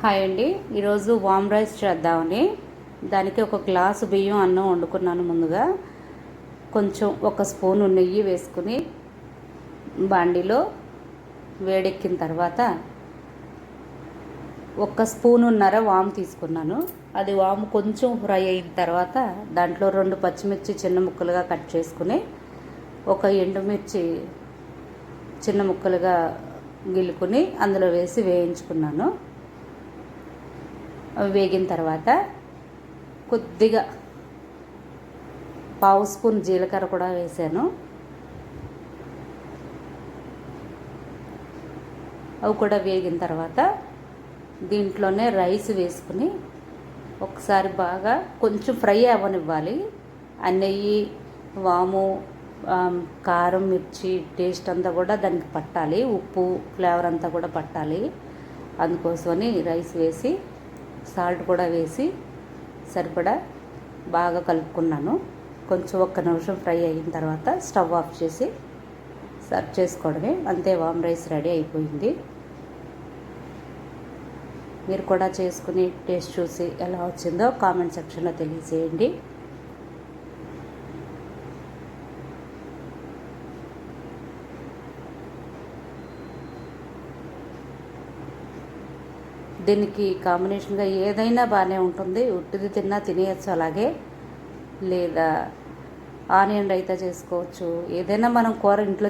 Hi అండి. ఈరోజు వామ్ rice చేద్దామని దానికి ఒక గ్లాసు బియ్యం అన్నం వండుకున్నాను. ముందుగా కొంచెం ఒక స్పూను నెయ్యి వేసుకుని బాండిలో వేడెక్కిన తర్వాత ఒక స్పూనున్నర వాము తీసుకున్నాను. అది వాము కొంచెం ఫ్రై అయిన తర్వాత దాంట్లో 2 పచ్చిమిర్చి చిన్న ముక్కలుగా కట్ చేసుకుని ఒక ఎండుమిర్చి చిన్న ముక్కలుగా గిలుకుని అందులో వేసి వేయించుకున్నాను. అవి వేగిన తర్వాత కొద్దిగా పావు స్పూన్ జీలకర్ర కూడా వేసాను. అవి కూడా వేగిన తర్వాత దీంట్లోనే రైస్ వేసుకుని ఒకసారి బాగా కొంచెం ఫ్రై అవ్వనివ్వాలి. ఆ నెయ్యి, వాము, కారం, మిర్చి టేస్ట్ అంతా కూడా దానికి పట్టాలి. ఉప్పు ఫ్లేవర్ అంతా కూడా పట్టాలి. అందుకోసమని రైస్ వేసి సాల్ట్ కూడా వేసి సరిపడా బాగా కలుపుకున్నాను. కొంచెం 1 నిమిషం ఫ్రై అయిన తర్వాత స్టవ్ ఆఫ్ చేసి సర్వ్ చేసుకోవడమే. అంతే, వామ్ రైస్ రెడీ అయిపోయింది. మీరు కూడా చేసుకుని టేస్ట్ చూసి ఎలా వచ్చిందో కామెంట్ సెక్షన్లో తెలియజేయండి. దీనికి కాంబినేషన్గా ఏదైనా బాగానే ఉంటుంది. ఉట్టిది తిన్నా తినేయచ్చు, అలాగే లేదా ఆనియన్ రైతా చేసుకోవచ్చు. ఏదైనా మనం కూర ఇంట్లో